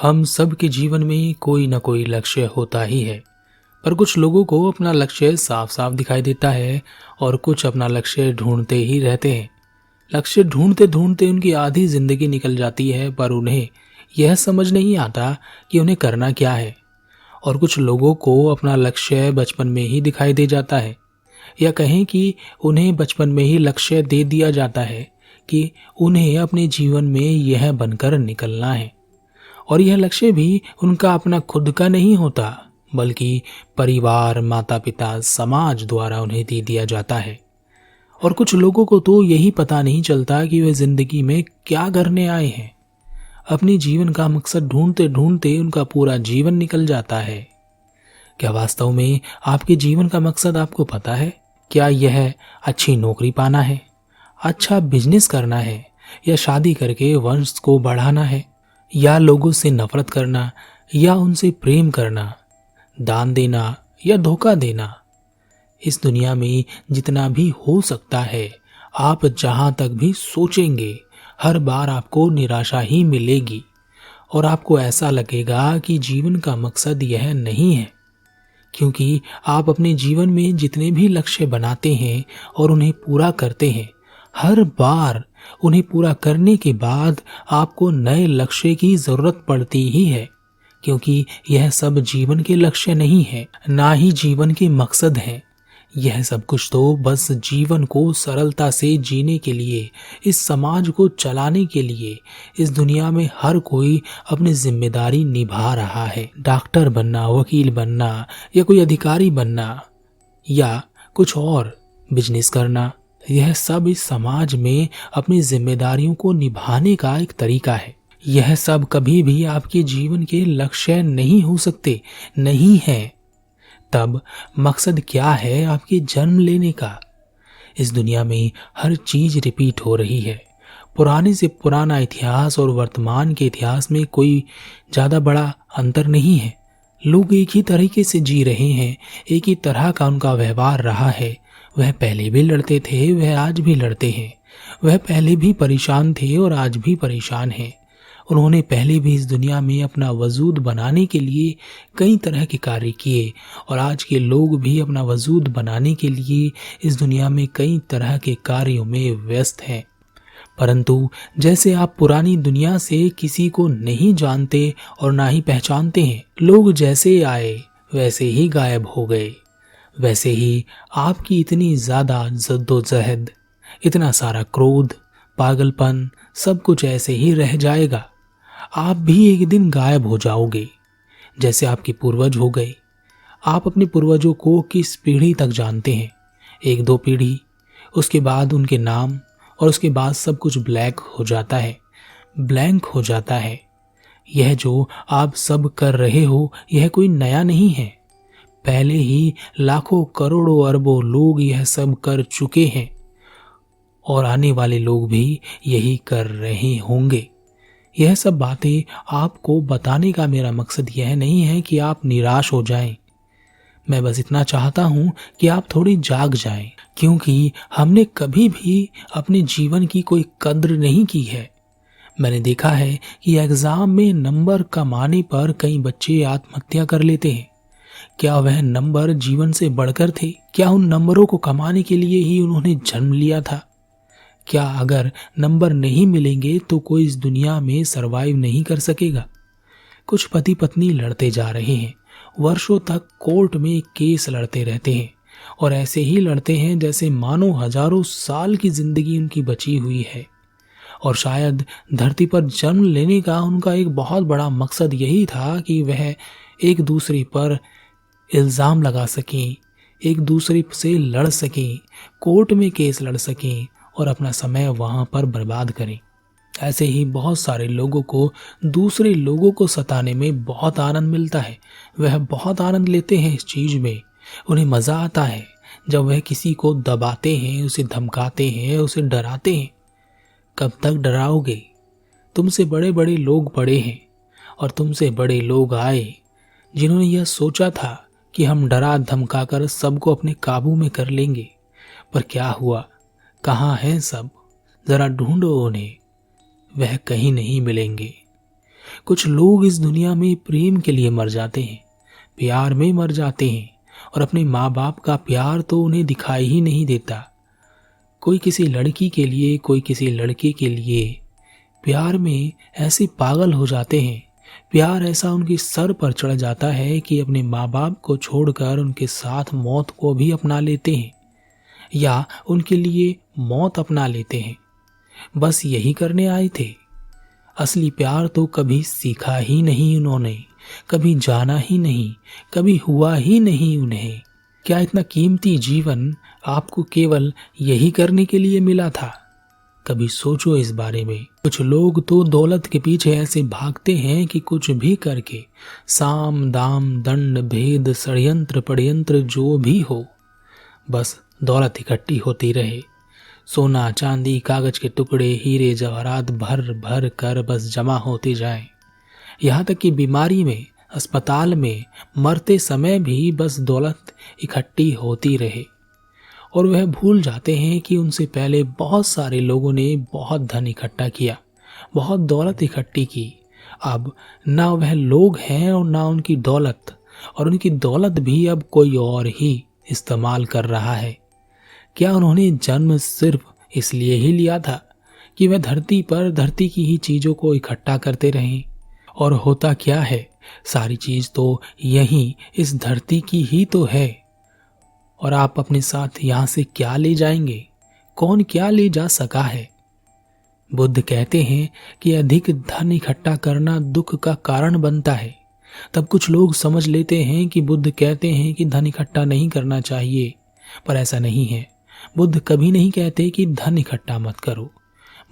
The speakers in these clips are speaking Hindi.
हम सब के जीवन में कोई ना कोई लक्ष्य होता ही है। पर कुछ लोगों को अपना लक्ष्य साफ साफ दिखाई देता है और कुछ अपना लक्ष्य ढूंढते ही रहते हैं। लक्ष्य ढूंढते ढूंढते उनकी आधी जिंदगी निकल जाती है, पर उन्हें यह समझ नहीं आता कि उन्हें करना क्या है। और कुछ लोगों को अपना लक्ष्य बचपन में ही दिखाई दे जाता है, या कहें कि उन्हें बचपन में ही लक्ष्य दे दिया जाता है कि उन्हें अपने जीवन में यह बनकर निकलना है। और यह लक्ष्य भी उनका अपना खुद का नहीं होता, बल्कि परिवार, माता पिता, समाज द्वारा उन्हें दे दिया जाता है। और कुछ लोगों को तो यही पता नहीं चलता कि वे जिंदगी में क्या करने आए हैं। अपने जीवन का मकसद ढूंढते ढूंढते उनका पूरा जीवन निकल जाता है। क्या वास्तव में आपके जीवन का मकसद आपको पता है? क्या यह अच्छी नौकरी पाना है, अच्छा बिजनेस करना है, या शादी करके वंश को बढ़ाना है, या लोगों से नफरत करना, या उनसे प्रेम करना, दान देना या धोखा देना? इस दुनिया में जितना भी हो सकता है, आप जहां तक भी सोचेंगे, हर बार आपको निराशा ही मिलेगी और आपको ऐसा लगेगा कि जीवन का मकसद यह नहीं है। क्योंकि आप अपने जीवन में जितने भी लक्ष्य बनाते हैं और उन्हें पूरा करते हैं, हर बार उन्हें पूरा करने के बाद आपको नए लक्ष्य की जरूरत पड़ती ही है। क्योंकि यह सब जीवन के लक्ष्य नहीं है, ना ही जीवन के मकसद है। यह सब कुछ तो बस जीवन को सरलता से जीने के लिए, इस समाज को चलाने के लिए, इस दुनिया में हर कोई अपनी जिम्मेदारी निभा रहा है। डॉक्टर बनना, वकील बनना, या कोई अधिकारी बनना, या कुछ और बिजनेस करना, यह सब इस समाज में अपनी जिम्मेदारियों को निभाने का एक तरीका है। यह सब कभी भी आपके जीवन के लक्ष्य नहीं हो सकते, नहीं है। तब मकसद क्या है आपके जन्म लेने का? इस दुनिया में हर चीज रिपीट हो रही है। पुराने से पुराना इतिहास और वर्तमान के इतिहास में कोई ज्यादा बड़ा अंतर नहीं है। लोग एक ही तरीके से जी रहे हैं, एक ही तरह का उनका व्यवहार रहा है। वह पहले भी लड़ते थे, वह आज भी लड़ते हैं। वह पहले भी परेशान थे और आज भी परेशान हैं। उन्होंने पहले भी इस दुनिया में अपना वजूद बनाने के लिए कई तरह के कार्य किए, और आज के लोग भी अपना वजूद बनाने के लिए इस दुनिया में कई तरह के कार्यों में व्यस्त हैं। परंतु जैसे आप पुरानी दुनिया से किसी को नहीं जानते और ना ही पहचानते हैं, लोग जैसे आए वैसे ही गायब हो गए, वैसे ही आपकी इतनी ज्यादा जद्दोजहद, इतना सारा क्रोध, पागलपन, सब कुछ ऐसे ही रह जाएगा। आप भी एक दिन गायब हो जाओगे, जैसे आपके पूर्वज हो गए। आप अपने पूर्वजों को किस पीढ़ी तक जानते हैं? एक दो पीढ़ी, उसके बाद उनके नाम, और उसके बाद सब कुछ ब्लैक हो जाता है, ब्लैंक हो जाता है। यह जो आप सब कर रहे हो, यह कोई नया नहीं है। पहले ही लाखों करोड़ों अरबों लोग यह सब कर चुके हैं, और आने वाले लोग भी यही कर रहे होंगे। यह सब बातें आपको बताने का मेरा मकसद यह नहीं है कि आप निराश हो जाएं। मैं बस इतना चाहता हूं कि आप थोड़ी जाग जाएं, क्योंकि हमने कभी भी अपने जीवन की कोई कद्र नहीं की है। मैंने देखा है कि एग्जाम में नंबर कम आने पर कई बच्चे आत्महत्या कर लेते हैं। क्या वह नंबर जीवन से बढ़कर थे? क्या उन नंबरों को कमाने के लिए ही उन्होंने जन्म लिया था? क्या अगर नंबर नहीं मिलेंगे तो कोई इस दुनिया में सरवाइव नहीं कर सकेगा? कुछ पति पत्नी लड़ते जा रहे हैं, वर्षों तक कोर्ट में केस लड़ते रहते हैं, और ऐसे ही लड़ते हैं जैसे मानो हजारों साल की जिंदगी उनकी बची हुई है। और शायद धरती पर जन्म लेने का उनका एक बहुत बड़ा मकसद यही था कि वह एक दूसरे पर इल्जाम लगा सकें, एक दूसरे से लड़ सकें, कोर्ट में केस लड़ सकें और अपना समय वहां पर बर्बाद करें। ऐसे ही बहुत सारे लोगों को दूसरे लोगों को सताने में बहुत आनंद मिलता है। वह बहुत आनंद लेते हैं इस चीज में। उन्हें मजा आता है जब वह किसी को दबाते हैं, उसे धमकाते हैं, उसे डराते हैं। कब तक डराओगे? तुमसे बड़े बड़े लोग पड़े हैं, और तुमसे बड़े लोग आए जिन्होंने यह सोचा था कि हम डरा धमकाकर सबको अपने काबू में कर लेंगे। पर क्या हुआ? कहाँ हैं सब? जरा ढूंढो उन्हें, वह कहीं नहीं मिलेंगे। कुछ लोग इस दुनिया में प्रेम के लिए मर जाते हैं, प्यार में मर जाते हैं, और अपने माँ बाप का प्यार तो उन्हें दिखाई ही नहीं देता। कोई किसी लड़की के लिए, कोई किसी लड़के के लिए प्यार में ऐसे पागल हो जाते हैं, प्यार ऐसा उनके सर पर चढ़ जाता है कि अपने माँ बाप को छोड़कर उनके साथ मौत को भी अपना लेते हैं या उनके लिए मौत अपना लेते हैं। बस यही करने आए थे। असली प्यार तो कभी सीखा ही नहीं उन्होंने, कभी जाना ही नहीं, कभी हुआ ही नहीं उन्हें। क्या इतना कीमती जीवन आपको केवल यही करने के लिए मिला था? कभी सोचो इस बारे में। कुछ लोग तो दौलत के पीछे ऐसे भागते हैं कि कुछ भी करके, साम दाम दंड भेद षड्यंत्र पड़यंत्र जो भी हो, बस दौलत इकट्ठी होती रहे। सोना चांदी कागज के टुकड़े हीरे जवाहरात भर भर कर बस जमा होते जाएं। यहाँ तक कि बीमारी में, अस्पताल में, मरते समय भी बस दौलत इकट्ठी होती रहे। और वह भूल जाते हैं कि उनसे पहले बहुत सारे लोगों ने बहुत धन इकट्ठा किया, बहुत दौलत इकट्ठी की। अब ना वह लोग हैं और ना उनकी दौलत, और उनकी दौलत भी अब कोई और ही इस्तेमाल कर रहा है। क्या उन्होंने जन्म सिर्फ इसलिए ही लिया था कि वह धरती पर धरती की ही चीजों को इकट्ठा करते रहें? और होता क्या है, सारी चीज तो यही इस धरती की ही तो है। और आप अपने साथ यहां से क्या ले जाएंगे? कौन क्या ले जा सका है? बुद्ध कहते हैं कि अधिक धन इकट्ठा करना दुख का कारण बनता है। तब कुछ लोग समझ लेते हैं कि बुद्ध कहते हैं कि धन इकट्ठा नहीं करना चाहिए, पर ऐसा नहीं है। बुद्ध कभी नहीं कहते कि धन इकट्ठा मत करो।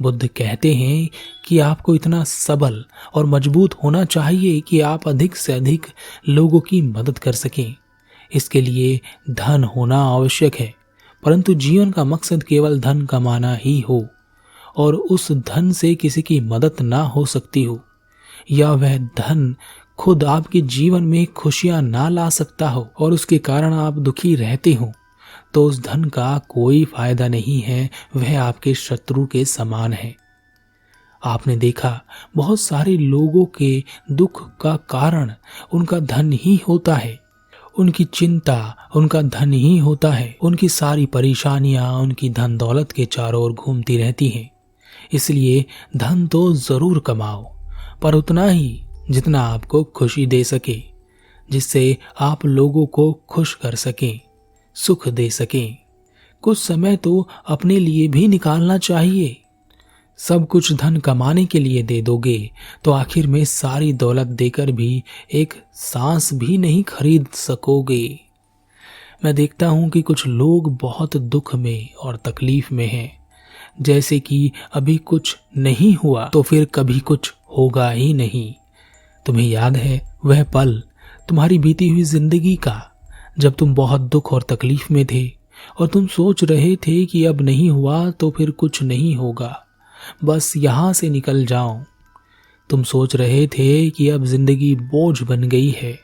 बुद्ध कहते हैं कि आपको इतना सबल और मजबूत होना चाहिए कि आप अधिक से अधिक लोगों की मदद कर सकें। इसके लिए धन होना आवश्यक है, परंतु जीवन का मकसद केवल धन कमाना ही हो और उस धन से किसी की मदद ना हो सकती हो, या वह धन खुद आपके जीवन में खुशियां ना ला सकता हो और उसके कारण आप दुखी रहते हो, तो उस धन का कोई फायदा नहीं है। वह आपके शत्रु के समान है। आपने देखा, बहुत सारे लोगों के दुख का कारण उनका धन ही होता है। उनकी चिंता उनका धन ही होता है। उनकी सारी परेशानियां उनकी धन दौलत के चारों ओर घूमती रहती हैं। इसलिए धन तो जरूर कमाओ, पर उतना ही जितना आपको खुशी दे सके, जिससे आप लोगों को खुश कर सकें, सुख दे सकें। कुछ समय तो अपने लिए भी निकालना चाहिए। सब कुछ धन कमाने के लिए दे दोगे तो आखिर में सारी दौलत देकर भी एक सांस भी नहीं खरीद सकोगे। मैं देखता हूं कि कुछ लोग बहुत दुख में और तकलीफ में हैं, जैसे कि अभी कुछ नहीं हुआ तो फिर कभी कुछ होगा ही नहीं। तुम्हें याद है वह पल तुम्हारी बीती हुई जिंदगी का, जब तुम बहुत दुख और तकलीफ में थे और तुम सोच रहे थे कि अब नहीं हुआ तो फिर कुछ नहीं होगा, बस यहां से निकल जाओ। तुम सोच रहे थे कि अब जिंदगी बोझ बन गई है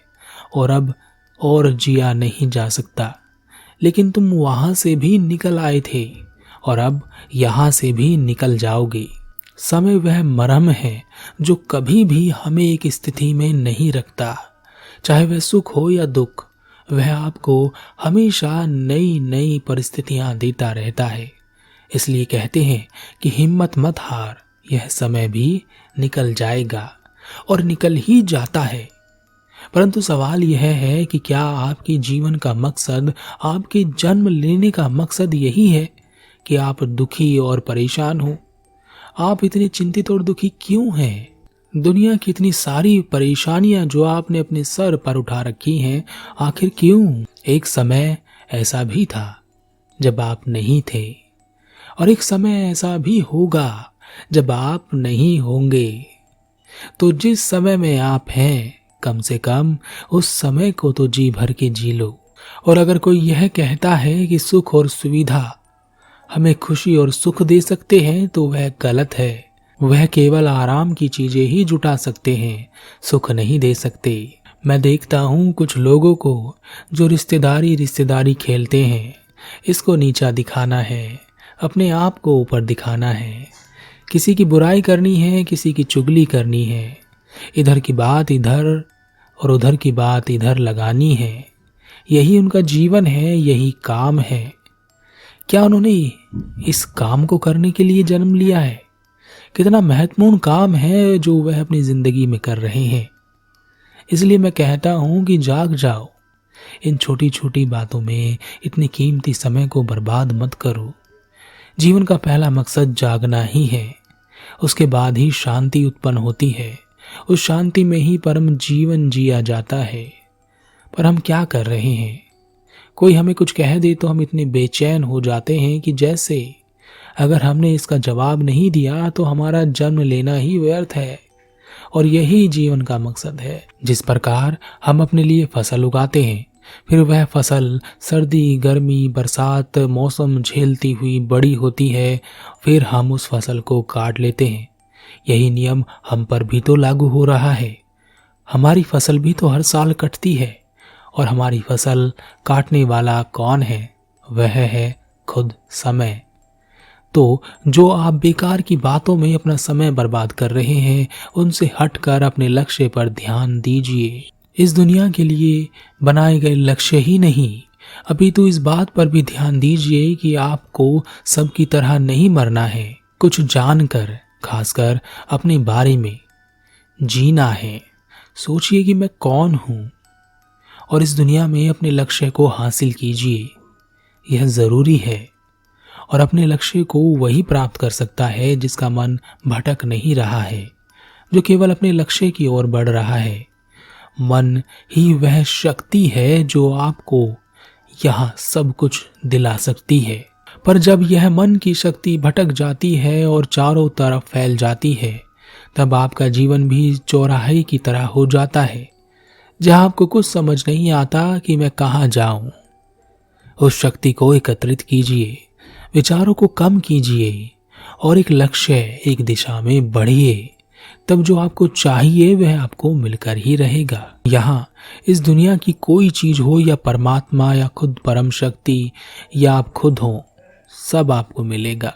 और अब और जिया नहीं जा सकता, लेकिन तुम वहां से भी निकल आए थे और अब यहां से भी निकल जाओगे। समय वह मरहम है जो कभी भी हमें एक स्थिति में नहीं रखता, चाहे वह सुख हो या दुख। वह आपको हमेशा नई नई परिस्थितियां देता रहता है। इसलिए कहते हैं कि हिम्मत मत हार, यह समय भी निकल जाएगा और निकल ही जाता है। परंतु सवाल यह है कि क्या आपके जीवन का मकसद, आपके जन्म लेने का मकसद यही है कि आप दुखी और परेशान हो? आप इतने चिंतित और दुखी क्यों हैं? दुनिया की इतनी सारी परेशानियां जो आपने अपने सर पर उठा रखी हैं, आखिर क्यों? एक समय ऐसा भी था जब आप नहीं थे, और एक समय ऐसा भी होगा जब आप नहीं होंगे। तो जिस समय में आप हैं, कम से कम उस समय को तो जी भर के जी लो। और अगर कोई यह कहता है कि सुख और सुविधा हमें खुशी और सुख दे सकते हैं, तो वह गलत है। वह केवल आराम की चीजें ही जुटा सकते हैं, सुख नहीं दे सकते। मैं देखता हूँ कुछ लोगों को जो रिश्तेदारी खेलते हैं। इसको नीचा दिखाना है, अपने आप को ऊपर दिखाना है, किसी की बुराई करनी है, किसी की चुगली करनी है। इधर की बात इधर और उधर की बात इधर लगानी है। यही उनका जीवन है, यही काम है। क्या उन्होंने इस काम को करने के लिए जन्म लिया है? कितना महत्वपूर्ण काम है जो वह अपनी जिंदगी में कर रहे हैं। इसलिए मैं कहता हूं कि जाग जाओ। इन छोटी छोटी बातों में इतनी कीमती समय को बर्बाद मत करो। जीवन का पहला मकसद जागना ही है। उसके बाद ही शांति उत्पन्न होती है। उस शांति में ही परम जीवन जिया जाता है। पर हम क्या कर रहे हैं? कोई हमें कुछ कह दे तो हम इतने बेचैन हो जाते हैं कि जैसे अगर हमने इसका जवाब नहीं दिया तो हमारा जन्म लेना ही व्यर्थ है। और यही जीवन का मकसद है। जिस प्रकार हम अपने लिए फसल उगाते हैं, फिर वह फसल सर्दी, गर्मी, बरसात, मौसम झेलती हुई बड़ी होती है, फिर हम उस फसल को काट लेते हैं। यही नियम हम पर भी तो लागू हो रहा है। हमारी फसल भी तो हर साल कटती है, और हमारी फसल काटने वाला कौन है? वह है खुद समय। तो जो आप बेकार की बातों में अपना समय बर्बाद कर रहे हैं, उनसे हटकर अपने लक्ष्य पर ध्यान दीजिए। इस दुनिया के लिए बनाए गए लक्ष्य ही नहीं, अभी तो इस बात पर भी ध्यान दीजिए कि आपको सबकी तरह नहीं मरना है। कुछ जानकर, खासकर अपने बारे में जीना है। सोचिए कि मैं कौन हूं, और इस दुनिया में अपने लक्ष्य को हासिल कीजिए। यह जरूरी है। और अपने लक्ष्य को वही प्राप्त कर सकता है जिसका मन भटक नहीं रहा है, जो केवल अपने लक्ष्य की ओर बढ़ रहा है। मन ही वह शक्ति है जो आपको यह सब कुछ दिला सकती है। पर जब यह मन की शक्ति भटक जाती है और चारों तरफ फैल जाती है, तब आपका जीवन भी चौराहे की तरह हो जाता है, जहां आपको कुछ समझ नहीं आता कि मैं कहां जाऊं। उस शक्ति को एकत्रित कीजिए, विचारों को कम कीजिए और एक लक्ष्य, एक दिशा में बढ़िए। तब जो आपको चाहिए वह आपको मिलकर ही रहेगा। यहाँ इस दुनिया की कोई चीज हो, या परमात्मा, या खुद परम शक्ति, या आप खुद हो, सब आपको मिलेगा।